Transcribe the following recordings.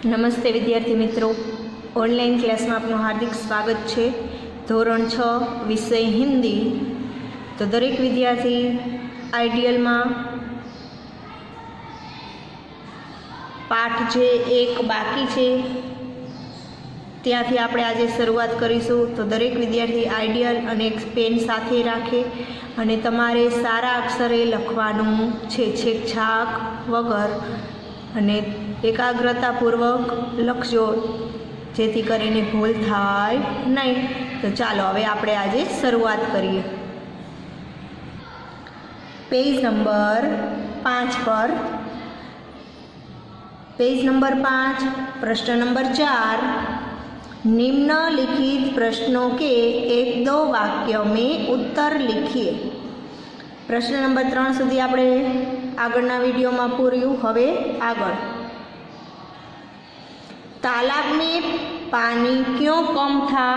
નમસ્તે વિદ્યાર્થી મિત્રો, ઓનલાઈન ક્લાસમાં આપનું હાર્દિક સ્વાગત છે। ધોરણ 6 વિષય હિન્દી। તો દરેક વિદ્યાર્થી આઈડિયલમાં પાઠ જે એક બાકી છે ત્યાંથી આપણે આજે શરૂઆત કરીશું। તો દરેક વિદ્યાર્થી આઈડિયલ અને એક પેન સાથે રાખે અને તમારે સારા અક્ષરે લખવાનું છે, છેકછાક વગર, અને એકાગ્રતાપૂર્વક લખજો જેથી કરીને ભૂલ થાય નહીં। તો ચાલો હવે આપણે આજે શરૂઆત કરીએ। પેજ નંબર 5 पर पेज नंबर 5 प्रश्न नंबर 4 निम्नलिखित प्रश्नों के 1-2 वाक्यों में उत्तर लिखिए। प्रश्न नंबर 3 सुधी આપણે આગળના વિડીયોમાં પૂર્યું। હવે આગળ, तालाब में पानी क्यों कम था?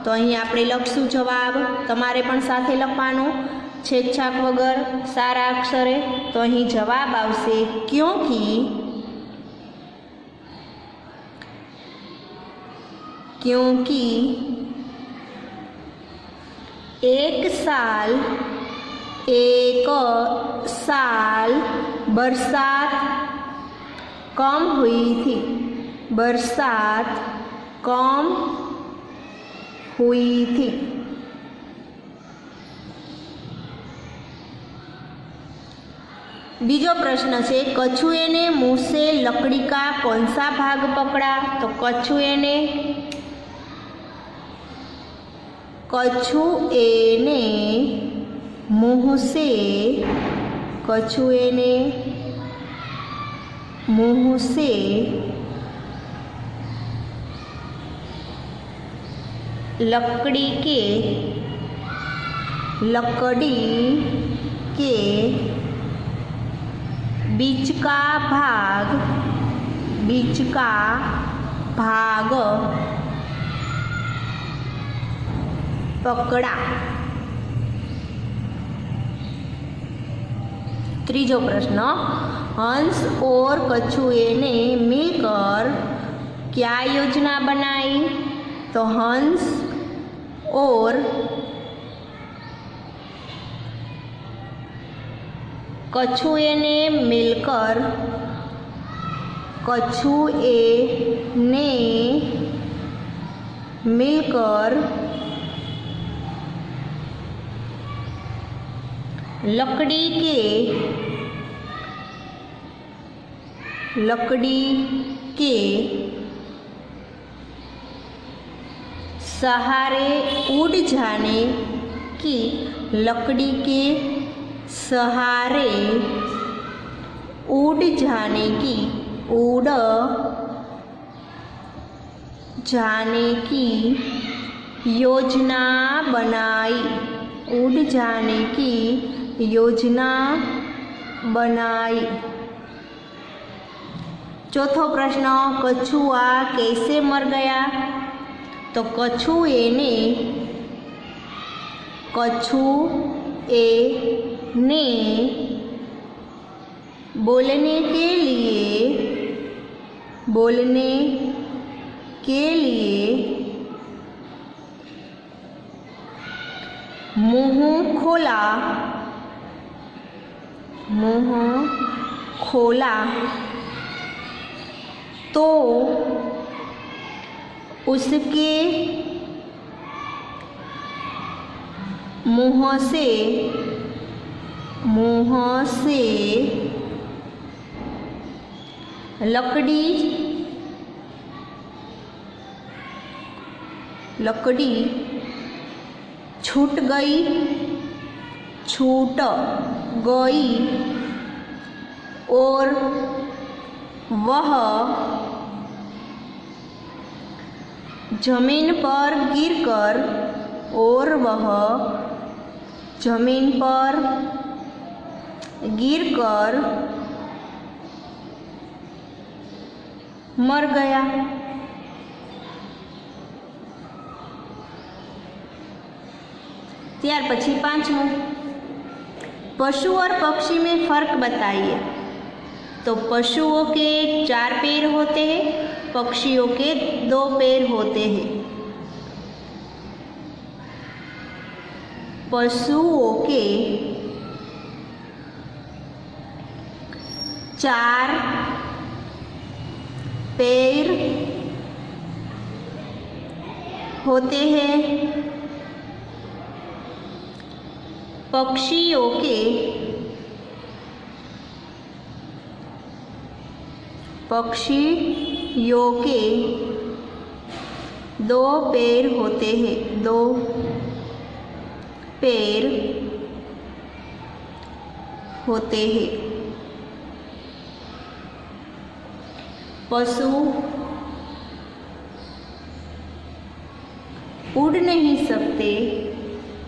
तो અહીં આપણે લખશું જવાબ, તમારે પણ સાથે લખવાનું છેકછાક વગર સારા અક્ષરે। તો અહીં જવાબ આવશે क्योंकि एक साल बरसात कम हुई थी। बरसात कम हुई थी। बीजो प्रश्न है, कछुए ने मुंह से लकड़ी का कौन सा भाग पकड़ा? तो कछुए ने मुंह से लकड़ी के बीच का भाग पकड़ा। तीजो प्रश्न, हंस और कछुए ने मिलकर क्या योजना बनाई? तो हंस और कछुए ने मिलकर लकड़ी के सहारे उड़ जाने की योजना बनाई। चौथो प्रश्न, कछुआ कैसे मर गया? तो कछुए ने बोलने के लिए मुंह खोला तो उसके मुंह से लकड़ी छूट गई और वह जमीन पर गिरकर मर गया। ત્યાર પછી 5મું, पशु और पक्षी में फ़र्क बताइए। तो पशुओं के 4 पैर होते हैं, पक्षियों के 2 पैर होते हैं। पशुओं के 4 पैर होते हैं, पक्षियों के 2 पैर होते हैं, 2 पैर होते हैं। पशु उड़ नहीं सकते,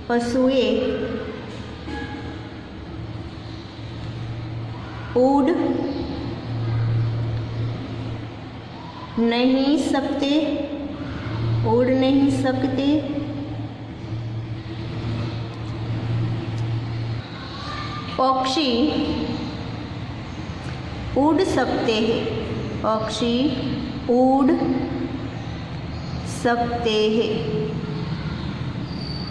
पशुएं उड़ नहीं सकते, उड़ नहीं सकते। पक्षी उड़ सकते हैं, पक्षी उड़ सकते हैं।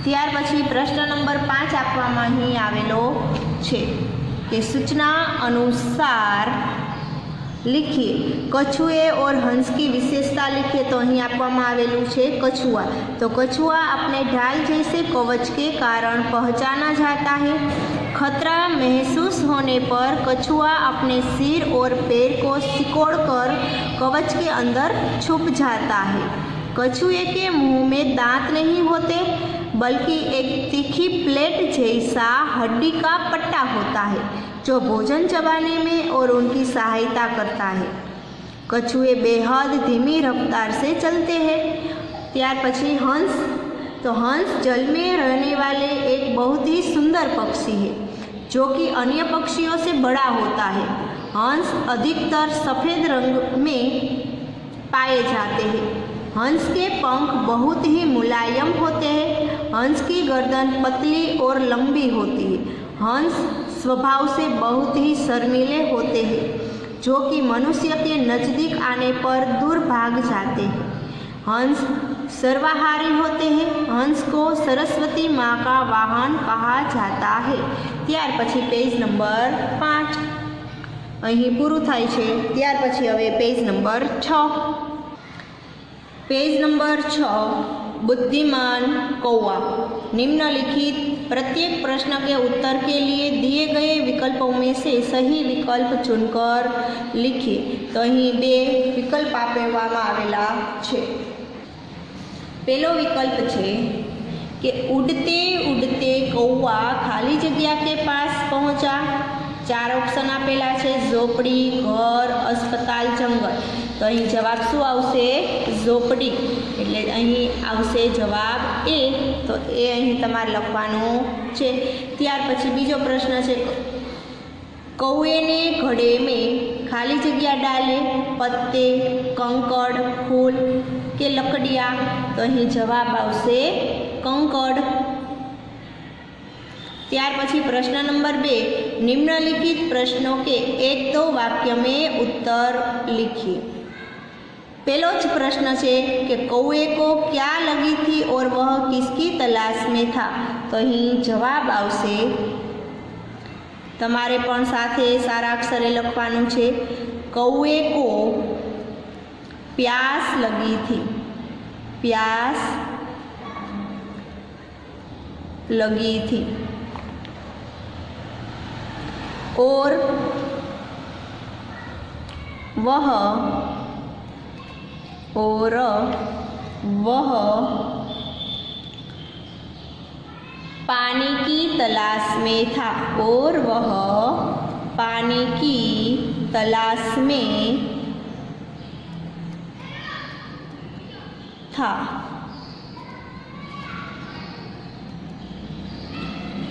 ત્યાર પછી પ્રશ્ન નંબર 5 આપવામાં અહીં આવેલો છે કે સૂચના અનુસાર लिखिए कछुए और हंस की विशेषता लिखिए। तो અહીં આપવામાં આવેલું છે कछुआ। तो कछुआ अपने ढाल जैसे कवच के कारण पहचाना जाता है। खतरा महसूस होने पर कछुआ अपने सिर और पैर को सिकोड़कर कवच के अंदर छुप जाता है। कछुए के मुंह में दांत नहीं होते, बल्कि एक तीखी प्लेट जैसा हड्डी का पट्टा होता है जो भोजन चबाने में और उनकी सहायता करता है। कछुए बेहद धीमी रफ्तार से चलते हैं। त्यार पछी हंस। तो हंस जल में रहने वाले एक बहुत ही सुंदर पक्षी है जो कि अन्य पक्षियों से बड़ा होता है। हंस अधिकतर सफ़ेद रंग में पाए जाते हैं। हंस के पंख बहुत ही मुलायम होते हैं। हंस की गर्दन पतली और लंबी होती है। हंस स्वभाव से बहुत ही शर्मीले होते हैं जो कि मनुष्य के नज़दीक आने पर दूर भाग जाते हैं। हंस सर्वाहारी होते हैं। हंस को सरस्वती माँ का वाहन कहा जाता है। ત્યાર પછી પેજ નંબર 5 અહીં પૂરું થાય છે। ત્યાર પછી હવે પેજ નંબર 6। पेज नंबर 6 बुद्धिमान कौवा। निम्नलिखित प्रत्येक प्रश्न के उत्तर के लिए दिए गए विकल्पों में से सही विकल्प चुनकर लिखिए। तो અહીં 2 विकल्प આપવામાં આવેલા છે। પહેલો विकल्प છે कि उड़ते उड़ते कौवा खाली जगह के पास पहुँचा। 4 ऑप्शन आपेला है, झोपड़ी, घर, अस्पताल, जंगल। तो અહીં જવાબ શું આવશે? ઝોપડી। એટલે અહીં આવશે જવાબ એ। તો એ અહીં તમારે લખવાનું છે। ત્યાર પછી બીજો પ્રશ્ન છે कौवे ने घड़े में खाली जगह डाले पत्ते, कंकड़, फूल के लकड़िया। तो અહીં જવાબ આવશે कंकड़। ત્યાર પછી પ્રશ્न नंबर 2 निम्नलिखित प्रश्नों के 1-2 वाक्य में उत्तर लिखिए। पहलो ज प्रश्न है कि कौवे को क्या लगी थी और वह किसकी तलाश में था। तो અહીં जवाब आवશે तमारे पण साथे सारा अक्षरे लखवानुं छे। कौवे को प्यास लगी थी, प्यास लगी थी और वह पानी की तलाश में था, और वह पानी की तलाश में था।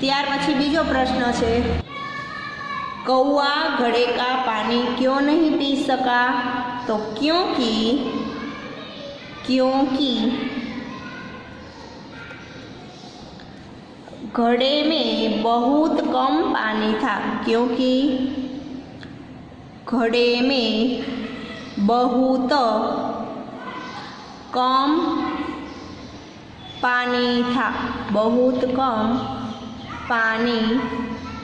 ત્યાર પછી બીજો પ્રશ્ન છે कौवा घड़े का पानी क्यों नहीं पी सका। तो क्योंकि घड़े में बहुत कम पानी था। क्योंकि घड़े में बहुत कम पानी था। बहुत कम पानी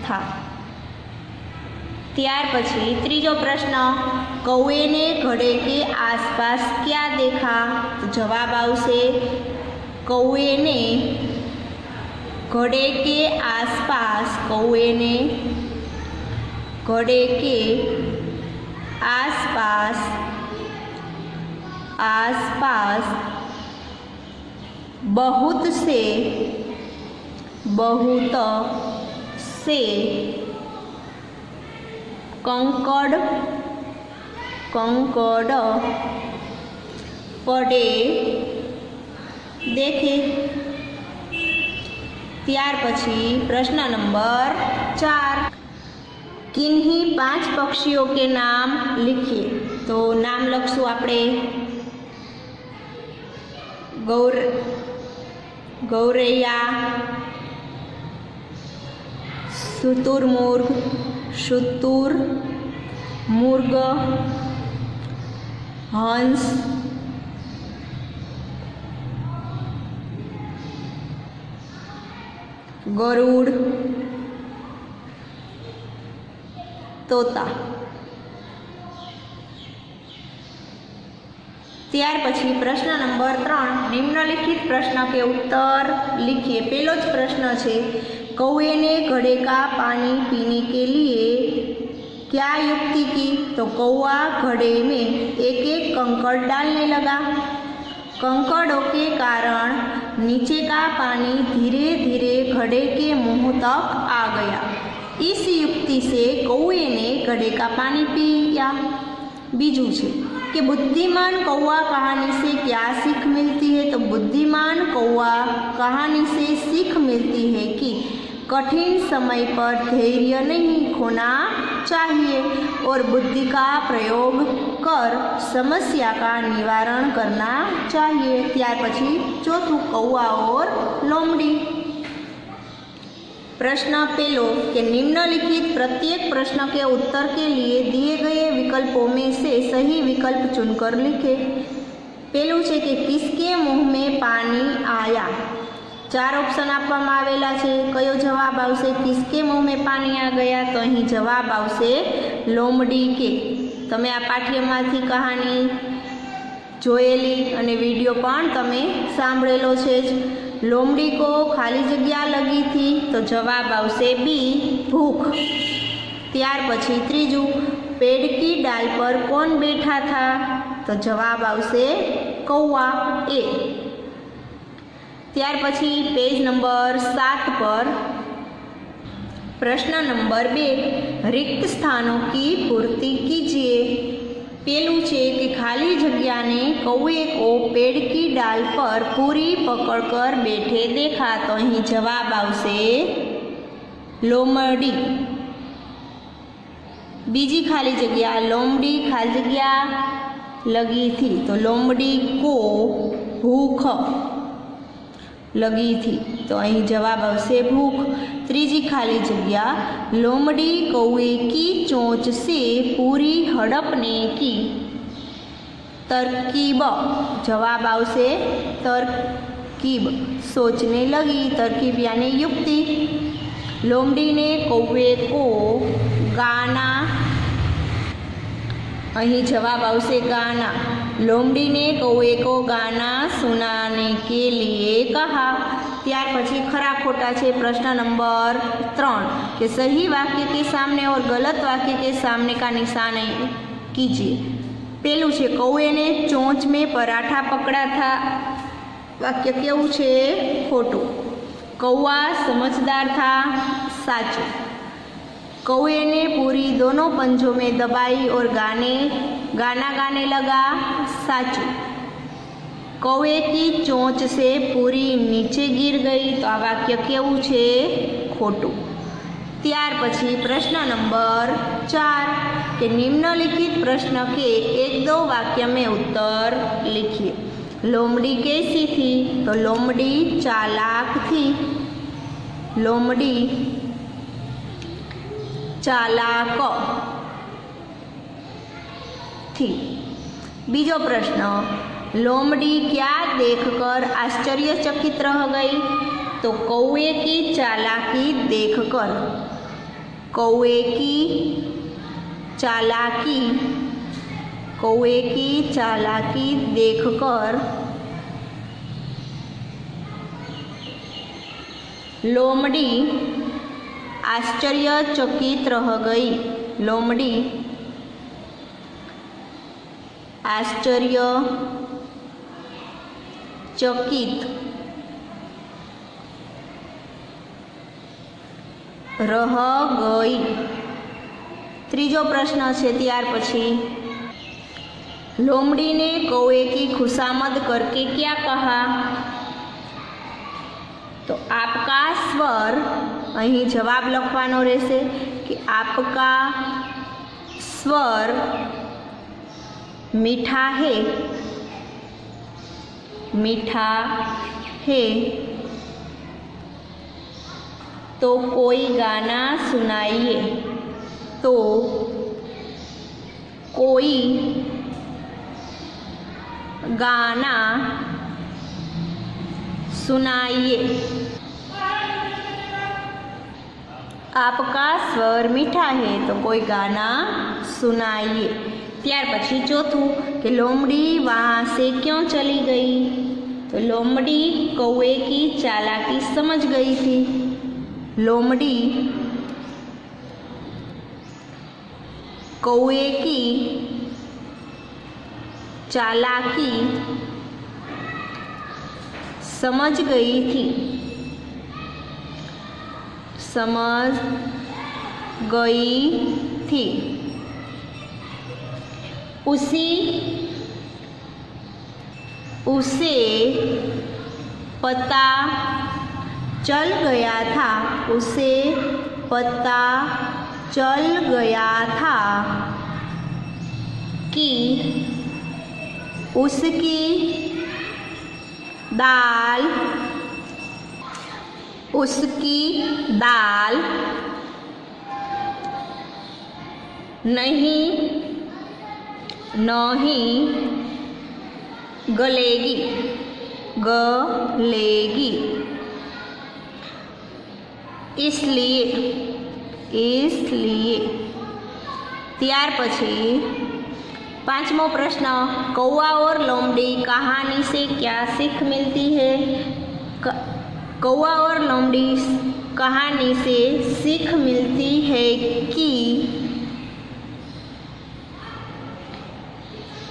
था। त्यार पछी त्रीजो प्रश्न, कौए ने घड़े के आसपास क्या देखा? तो जवाब आवशे कौए ने घड़े के आसपास, कौए ने घड़े के आसपास बहुत से कंकड़ पड़े देखे। त्यार पछी प्रश्न नंबर 4, किन्हीं 5 पक्षियों के नाम लिखिए। तो नाम लखशु आपणे गौरैया, शुतुरमुर्ग, शुतुरमुर्ग, हंस, गरुड़, तोता। त्यार पछी प्रश्न नंबर 3, निम्नलिखित प्रश्न के उत्तर लिखिए। पहलो ज प्रश्न है, कौए ने घड़े का पानी पीने के लिए क्या युक्ति की? तो कौआ घड़े में एक एक कंकड़ डालने लगा। कंकड़ों के कारण नीचे का पानी धीरे धीरे घड़े के मुंह तक आ गया। इस युक्ति से कौए ने घड़े का पानी पिया। बीजू है कि बुद्धिमान कौआ कहानी से क्या सीख मिलती है? तो बुद्धिमान कौआ कहानी से सीख मिलती है कि कठिन समय पर धैर्य नहीं खोना चाहिए और बुद्धि का प्रयोग कर समस्या का निवारण करना चाहिए। त्यार पछी चौथुं, कौआ और लोमड़ी। प्रश्न पहलो कि निम्नलिखित प्रत्येक प्रश्न के उत्तर के लिए दिए गए विकल्पों में से सही विकल्प चुनकर लिखें। पहलू है कि किसके मुंह में पानी आया? 4 ऑप्शन आपवामां आवेला छे। कयो जवाब आवशे? किसके मुंह में पानी आ गया? तो अहीं जवाब आवशे लोमड़ी के। तमे आ पाठ्यमांथी कहानी जोयेली अने विडियो पण तमे सांभळेलो छे ज। लोमड़ी को खाली जग्या लगी थी, तो जवाब आवशे बी, भूख। त्यार पछी त्रीजू, पेड़ की डाल पर कौन बैठा था? तो जवाब आवशे कौआ, ए। त्यार पछी पेज नंबर 7 पर प्रश्न नंबर 2, रिक्त स्थानों की पूर्ति कीजिए। पेलू है कि खाली जगह ने कौए को पेड़ की डाल पर पूरी पकड़कर बैठे देखा। तो अहीं जवाब आवशे लोमड़ी। बीजी खाली जगह, लोमड़ी खाली जगह लगी थी, तो लोमड़ी को भूख लगी थी, तो अहीं जवाब आवशे भूख। त्रीजी खाली जगह, लोमड़ी कौए की चोंच से पूरी हड़पने की तरकीब। जवाब आवशे तरकीब, सोचने लगी। तरकीब यानी युक्ति। लोमड़ी ने कौए को गाना, अहीं जवाब आवशे गाना। लोमड़ी ने कौए को गाना सुनाने के लिए कहा। त्यार पछी खरा खोटा छे प्रश्न नंबर 3 कि सही वाक्य के सामने और गलत वाक्य के सामने का निशान कीजिए। पहलू है, कौए ने चोंच में पराठा पकड़ा था। वाक्य केवुं छे? खोटू। कौआ समझदार था, साचू। कौए ने पूरी दोनों पंजों में दबाई और गाना गाने लगा, साचू। कौए की चोंच से पूरी नीचे गिर गई, तो आ वाक्य केवुं छे? खोटू। त्यार पछी प्रश्न नंबर 4 कि निम्नलिखित प्रश्न के 1-2 वाक्य में उत्तर लिखिए। लोमड़ी कैसी थी? तो लोमड़ी चालाक थी। लोमड़ी चालाक। थी। बीजो प्रश्न, लोमड़ी क्या देखकर आश्चर्यचकित रह गई? तो कौवे की चालाकी देखकर। कौवे की चालाकी, कौवे की चालाकी देखकर लोमड़ी आश्चर्यचकित रह गई। लोमड़ी आश्चर्यचकित रह गई। तीजो प्रश्न है त्यार पछी, लोमड़ी ने कौवे की खुशामद करके क्या कहा? तो आपका स्वर, अहीं जवाब लखवानो रहेशे कि आपका स्वर मीठा है, मीठा है, तो कोई गाना सुनाइए। तो कोई गाना सुनाइए। आपका स्वर मीठा है तो कोई गाना सुनाइए। त्यार पछी चौथुं कि लोमड़ी वहाँ से क्यों चली गई? तो लोमड़ी कौवे की चालाकी समझ गई थी। लोमड़ी कौवे की चालाकी समझ गई थी, समझ गई थी। उसे पता चल गया था, उसे पता चल गया था कि उसकी दाल नहीं गलेगी। इसलिए त्यार पछी पांचमो प्रश्न, कौवा और लोमड़ी कहानी से क्या सीख मिलती है? कौवा और लोमड़ी कहानी से सीख मिलती है कि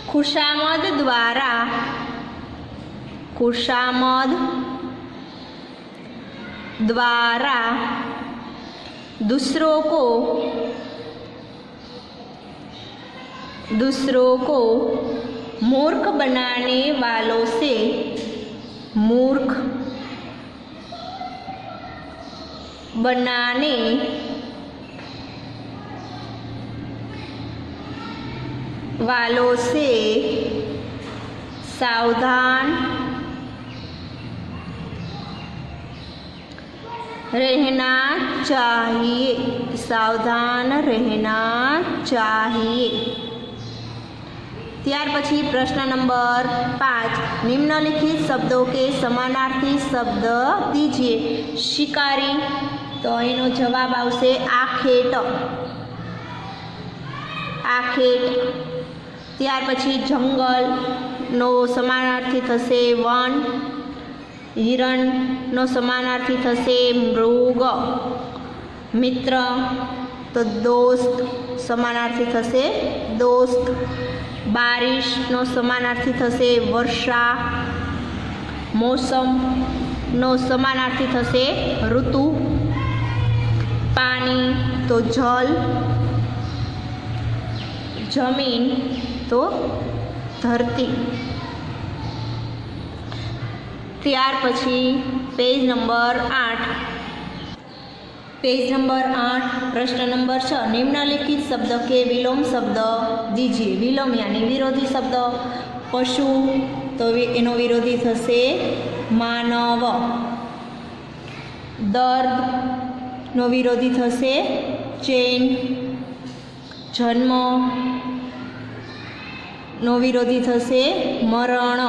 खुशामद द्वारा दूसरों को मूर्ख बनाने वालों से सावधान रहना चाहिए। त्यार पछी प्रश्न नंबर 5, निम्नलिखित शब्दों के समानार्थी शब्द दीजिए। शिकारी, तो एनो जवाब आवशे आखेट। त्यार पछी जंगल नो समानार्थी थशे वन। हिरण नो समानार्थी थशे मृग। मित्र तो दोस्त, समानार्थी थशे दोस्त। बारिश नो समानार्थी थशे वर्षा। मौसम नो समानार्थी थशे ऋतु। पानी तो जल। जमीन तो धरती। त्यार पछी पेज नंबर 8 प्रश्न नंबर 6, निम्नलिखित शब्द के विलोम शब्द दीजिए। विलोम यानी विरोधी शब्द। पशु तो एनो विरोधी थशे मानव। दर्द नो विरोधी थशे चैन। जन्म નો વિરોધી થશે મરણ.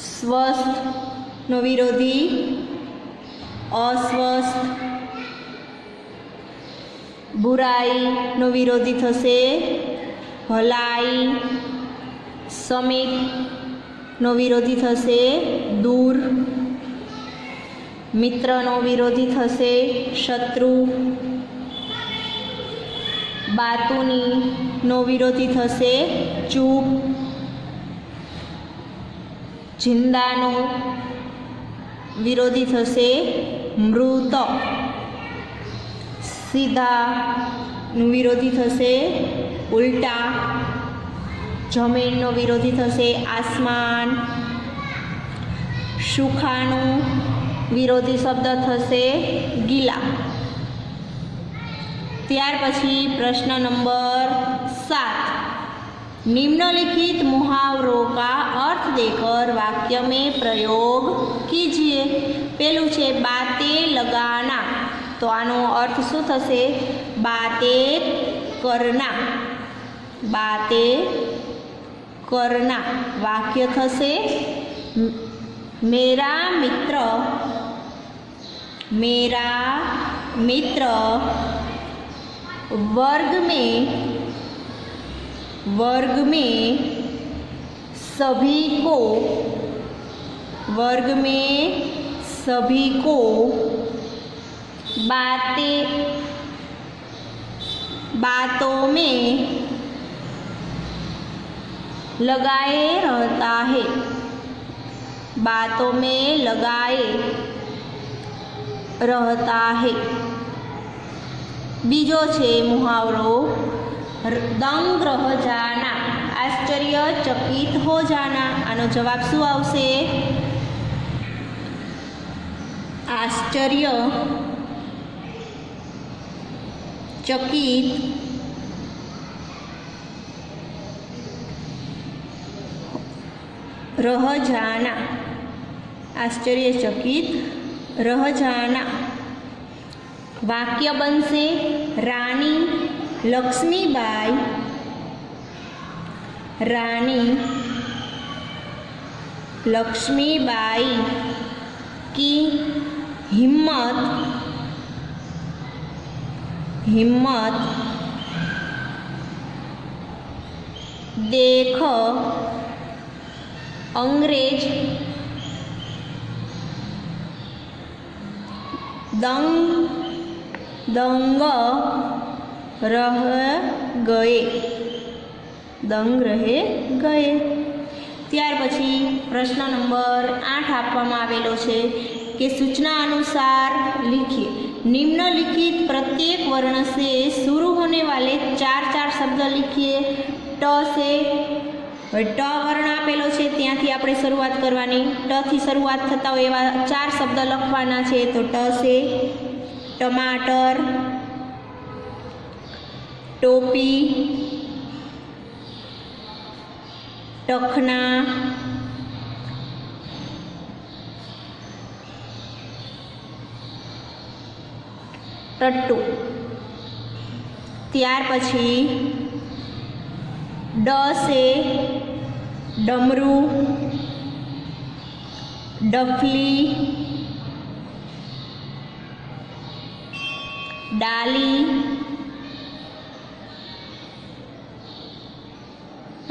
સ્વસ્થ નો વિરોધી અસ્વસ્થ. બુરાઈ નો વિરોધી થશે ભલાઈ. સમીપ નો વિરોધી થશે દૂર. મિત્રનો વિરોધી થશે શત્રુ. બાતુની નો વિરોધી થશે ચૂપ. જિંદાનો વિરોધી થશે મૃત. સીધાનું વિરોધી થશે ઉલટા. જમીનનો વિરોધી થશે આસમાન. સુખાનું વિરોધી શબ્દ થશે ગીલા. ત્યાર પછી प्रश्न नंबर 7, निम्नलिखित मुहावरों का अर्थ देकर वाक्य में प्रयोग कीजिए। पेलू छे बातें लगाना, तो आनो अर्थ शू थशे? बातें करना। बातें करना वाक्य थशे मेरा मित्र वर्ग में सभी को बातों में लगाए रहता है। बातों में लगाए रहता है। बीजो छे मुहावरो दंग रह जाना, आश्चर्यचकित हो जाना। आनो जवाब शू आवशे? आश्चर्यचकित रह जाना। आश्चर्यचकित रह जाना। वाक्य बनशे रानी लक्ष्मीबाई की हिम्मत देख अंग्रेज दंग रह गए। त्यार पछी प्रश्न नंबर 8 आपवामां आवेलो छे कि सूचना अनुसार लिखिए। निम्नलिखित प्रत्येक वर्ण से शुरू होने वाले 4 शब्द लिखिए। ट से ट वर्ण आपेलो छे त्यांथी आपणे शरूआत करवानी। ट थी शरूआत थता होय एवा 4 शब्द लखवाना छे। तो ट से टमाटर, टोपी, टखना, टट्टू। त्यार पछी ड से डमरू, डफली, डाली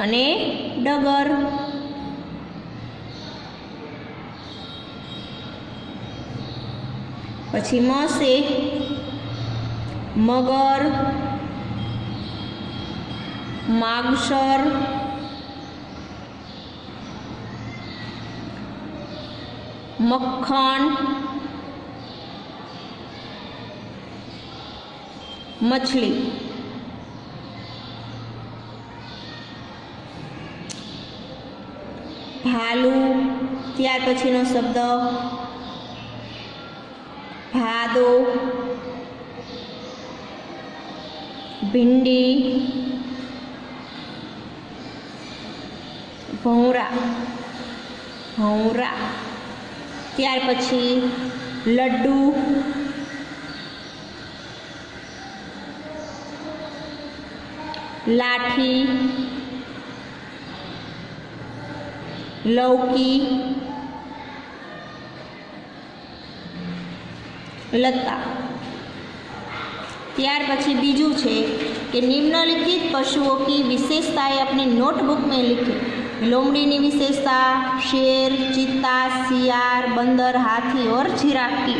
अने डगर। पछी म से मगर, मागसर, मक्खन, मछली। भालू। त्यार पछीनो शब्द भादो, भिंडी, भौरा। त्यार पछी लड्डू, लाठी, લૌકી, લતા. ત્યાર પછી બીજું છે कि निम्नलिखित पशुओं की विशेषताएं अपनी नोटबुक में लिखें। लोमड़ी विशेषता शेर, चीता, सियार, बंदर, हाथी और जिराफ की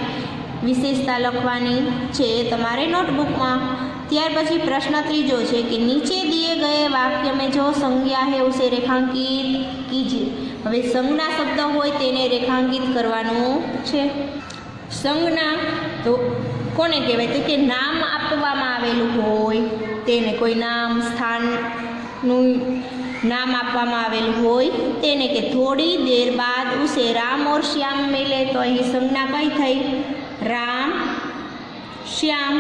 विशेषता लखवानी है तमारे नोटबुक में। त्यार पछी प्रश्न तीजो है कि नीचे दिए गए वाक्य में जो संज्ञा है उसे रेखांकित कीजिए। हवे संज्ञा शब्द होय तेने रेखांकित करवानुं छे। संज्ञा तो कोने कहेवाय तो कि नाम आपवामां आवेलुं होय तेने, कोई नाम स्थाननुं नाम आपवामां आवेलुं होय तेने, कि थोड़ी देर बाद उसे राम और श्याम मिले तो अहीं संज्ञा कई थई? राम श्याम।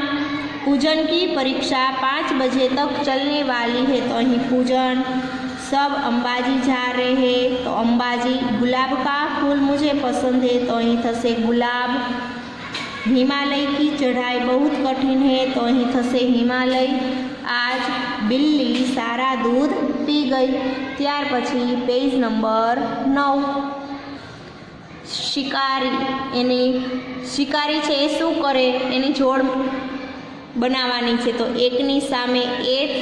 पूजन की परीक्षा 5 बजे तक चलने वाली है तो अहीं पूजन। सब अंबाजी जा रहे हैं तो अंबाजी। गुलाब का फूल मुझे पसंद है तो अहीं थशे गुलाब। हिमालय की चढ़ाई बहुत कठिन है तो अहीं थशे हिमालय। आज बिल्ली सारा दूध पी गई। त्यार पछी पेज नंबर 9 शिकारी, एनी शिकारी छे ए शुं करे एनी जोड़ बनावानी छे तो एकनी सामे एच,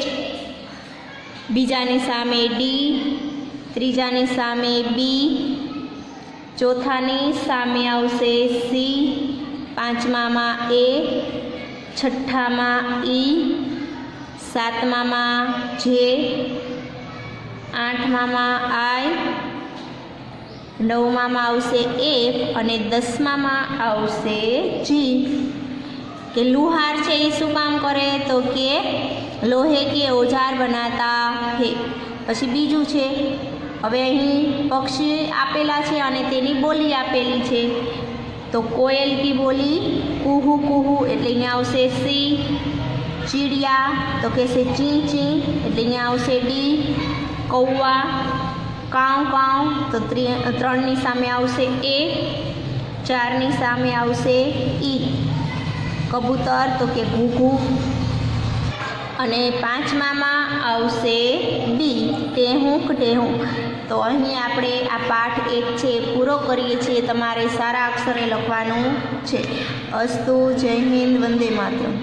बीजानी सामे डी, त्रीजानी सामे बी, चौथानी सामे आवशे सी, પાંચમામાં એ, છઠ્ઠામાં ઈ, સાતમામાં જે, આઠમામાં આઈ, નવમામાં આવશે એફ અને 10મામાં આવશે જી। કે લુહાર છે એ શું કામ કરે તો કે લોહે કે ઓજાર બનાતા હે। પછી બીજું છે, હવે અહીં પક્ષી આપેલા છે અને તેની બોલી આપેલી છે तो कोयल की बोली कुहू कुहू एटले अहींया आवशे सी। चीड़िया तो कहेशे ची ची एटले अहींया आवशे डी। कौवा काव काव तो 3 ની સામે આવશે ए, 4 ની સામે આવશે ई। कबूतर तो के घूघू અને 5મામાં આવશે બી, ટેહુંક ટેહુંક। तो અહીં આપણે આ પાઠ 1 છે પૂરો કરીએ છીએ। તમારે સારા અક્ષરે લખવાનું છે। અસ્તુ, જય હિન્દ, વંદે માતરમ।